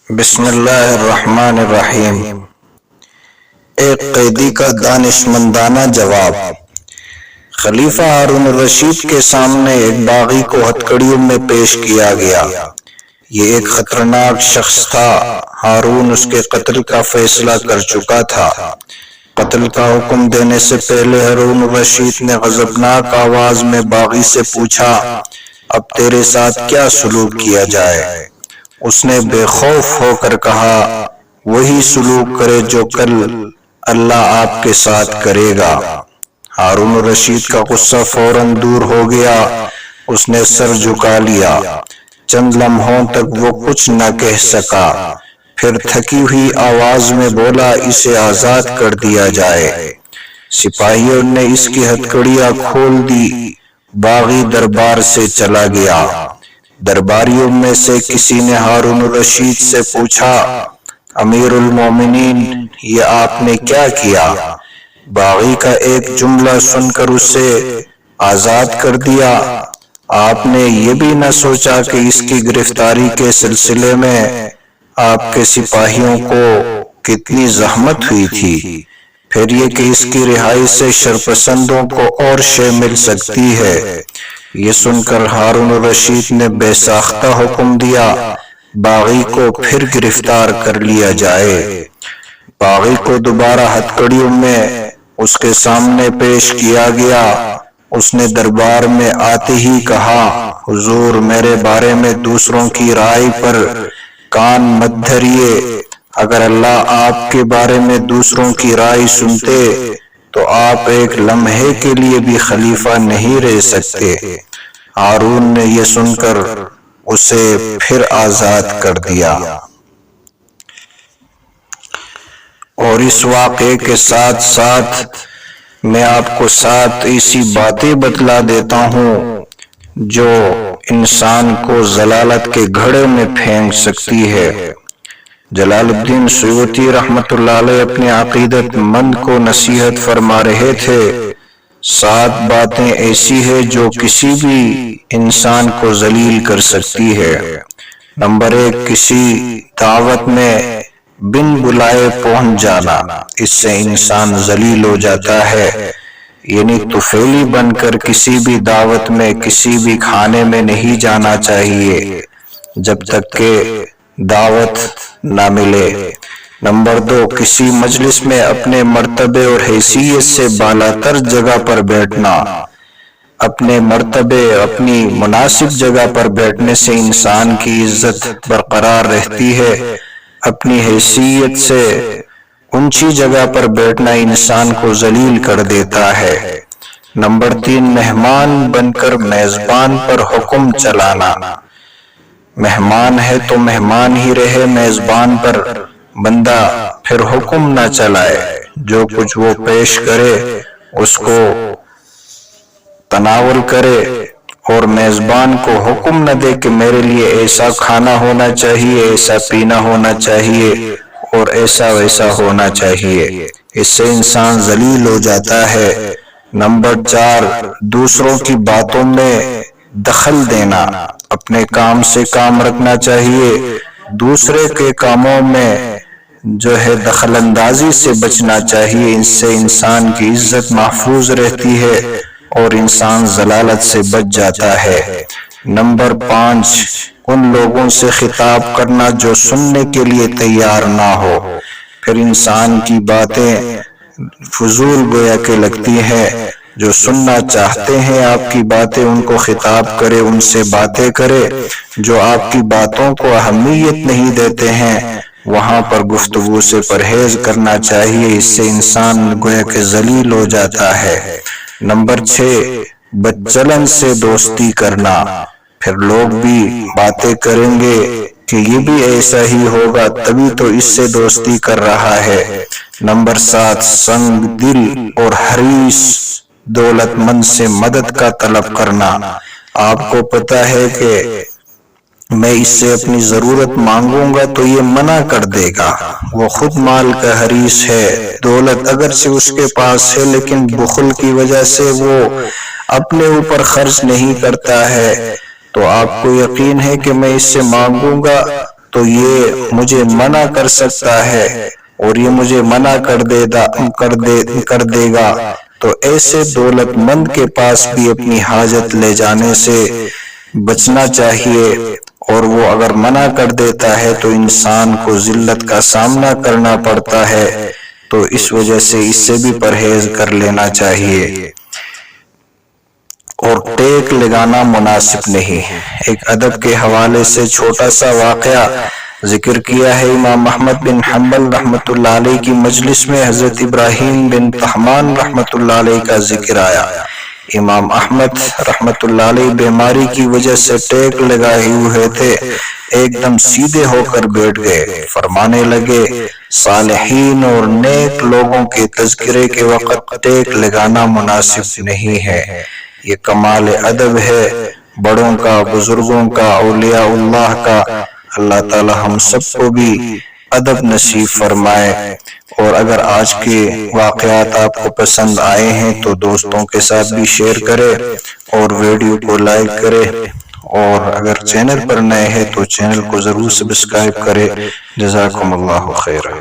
بسم اللہ الرحمن الرحیم۔ ایک قیدی کا دانشمندانہ جواب۔ خلیفہ ہارون الرشید کے سامنے ایک باغی کو ہتکڑیوں میں پیش کیا گیا۔ یہ ایک خطرناک شخص تھا۔ ہارون اس کے قتل کا فیصلہ کر چکا تھا۔ قتل کا حکم دینے سے پہلے ہارون الرشید نے غضبناک آواز میں باغی سے پوچھا، اب تیرے ساتھ کیا سلوک کیا جائے؟ اس نے بے خوف ہو کر کہا، وہی سلوک کرے جو کل اللہ آپ کے ساتھ کرے گا۔ ہارون الرشید کا غصہ فوراً دور ہو گیا۔ اس نے سر جھکا لیا۔ چند لمحوں تک وہ کچھ نہ کہہ سکا، پھر تھکی ہوئی آواز میں بولا، اسے آزاد کر دیا جائے۔ سپاہیوں نے اس کی ہتکڑیاں کھول دی۔ باغی دربار سے چلا گیا۔ درباریوں میں سے کسی نے ہارون الرشید سے پوچھا، امیر المومنین، یہ آپ نے کیا کیا؟ باغی کا ایک جملہ سن کر اسے آزاد کر دیا۔ آپ نے یہ بھی نہ سوچا کہ اس کی گرفتاری کے سلسلے میں آپ کے سپاہیوں کو کتنی زحمت ہوئی تھی، پھر یہ کہ اس کی رہائی سے شرپسندوں کو اور شے مل سکتی ہے۔ یہ سن کر ہارون الرشید نے بے ساختہ حکم دیا، باغی کو پھر گرفتار کر لیا جائے۔ باغی کو دوبارہ ہتکڑیوں میں اس کے سامنے پیش کیا گیا۔ اس نے دربار میں آتے ہی کہا، حضور، میرے بارے میں دوسروں کی رائے پر کان مت دھریے۔ اگر اللہ آپ کے بارے میں دوسروں کی رائے سنتے تو آپ ایک لمحے کے لیے بھی خلیفہ نہیں رہ سکتے۔ ہارون نے یہ سن کر اسے پھر آزاد کر دیا۔ اور اس واقعے کے ساتھ ساتھ میں آپ کو 7 ایسی باتیں بتلا دیتا ہوں جو انسان کو ضلالت کے گھڑے میں پھینک سکتی ہے۔ جلال الدین سیوطی رحمۃ اللہ علیہ اپنے عقیدت مند کو نصیحت فرما رہے تھے، 7 باتیں ایسی ہیں جو کسی بھی انسان کو ذلیل کر سکتی ہے۔ نمبر 1، کسی دعوت میں بن بلائے پہنچ جانا، اس سے انسان ذلیل ہو جاتا ہے۔ یعنی طفیلی بن کر کسی بھی دعوت میں، کسی بھی کھانے میں نہیں جانا چاہیے جب تک کہ دعوت نہ ملے۔ نمبر 2، کسی مجلس میں اپنے مرتبے اور حیثیت سے بالاتر جگہ پر بیٹھنا۔ اپنے مرتبے، اپنی مناسب جگہ پر بیٹھنے سے انسان کی عزت برقرار رہتی ہے۔ اپنی حیثیت سے اونچی جگہ پر بیٹھنا انسان کو ذلیل کر دیتا ہے۔ نمبر 3، مہمان بن کر میزبان پر حکم چلانا۔ مہمان ہے تو مہمان ہی رہے، میزبان پر بندہ پھر حکم نہ چلائے۔ جو کچھ وہ پیش کرے اس کو تناول کرے، اور میزبان کو حکم نہ دے کہ میرے لیے ایسا کھانا ہونا چاہیے، ایسا پینا ہونا چاہیے اور ایسا ویسا ہونا چاہیے۔ اس سے انسان ذلیل ہو جاتا ہے۔ نمبر 4، دوسروں کی باتوں میں دخل دینا۔ اپنے کام سے کام رکھنا چاہیے، دوسرے کے کاموں میں جو ہے دخل اندازی سے بچنا چاہیے۔ اس سے انسان کی عزت محفوظ رہتی ہے اور انسان ضلالت سے بچ جاتا ہے۔ نمبر 5، ان لوگوں سے خطاب کرنا جو سننے کے لیے تیار نہ ہو۔ پھر انسان کی باتیں فضول گویا کہ لگتی ہیں۔ جو سننا چاہتے ہیں آپ کی باتیں، ان کو خطاب کرے، ان سے باتیں کرے۔ جو آپ کی باتوں کو اہمیت نہیں دیتے ہیں، وہاں پر گفتگو سے پرہیز کرنا چاہیے۔ اس سے انسان گویا کہ ذلیل ہو جاتا ہے۔ نمبر 6، بدچلن سے دوستی کرنا۔ پھر لوگ بھی باتیں کریں گے کہ یہ بھی ایسا ہی ہوگا، تبھی تو اس سے دوستی کر رہا ہے۔ نمبر 7، سنگ دل اور حریص دولت مند سے مدد کا طلب کرنا۔ آپ کو پتہ ہے کہ میں اس سے اپنی ضرورت مانگوں گا تو یہ منع کر دے گا، وہ خود مال کا حریص ہے، دولت اگرچہ اس کے پاس ہے لیکن بخل کی وجہ سے وہ اپنے اوپر خرچ نہیں کرتا ہے۔ تو آپ کو یقین ہے کہ میں اس سے مانگوں گا تو یہ مجھے منع کر سکتا ہے اور یہ مجھے منع کر دے گا، تو ایسے دولت مند کے پاس بھی اپنی حاجت لے جانے سے بچنا چاہیے، اور وہ اگر منع کر دیتا ہے تو انسان کو ذلت کا سامنا کرنا پڑتا ہے، تو اس وجہ سے اس سے بھی پرہیز کر لینا چاہیے۔ اور ٹیک لگانا مناسب نہیں۔ ایک ادب کے حوالے سے چھوٹا سا واقعہ ذکر کیا ہے۔ امام احمد بن حنبل رحمۃ اللہ علیہ کی مجلس میں حضرت ابراہیم بن طہمان رحمۃ اللہ علیہ کا ذکر آیا۔ امام احمد رحمۃ اللہ علیہ بیماری کی وجہ سے ٹیک لگائے ہوئے تھے، ایک دم سیدھے ہو کر بیٹھ گئے، فرمانے لگے صالحین اور نیک لوگوں کے تذکرے کے وقت ٹیک لگانا مناسب نہیں ہے۔ یہ کمال ادب ہے بڑوں کا، بزرگوں کا، اولیاء اللہ کا۔ اللہ تعالی ہم سب کو بھی ادب نصیب فرمائے۔ اور اگر آج کے واقعات آپ کو پسند آئے ہیں تو دوستوں کے ساتھ بھی شیئر کرے اور ویڈیو کو لائک کرے، اور اگر چینل پر نئے ہیں تو چینل کو ضرور سبسکرائب کرے۔ جزاکم اللہ خیر۔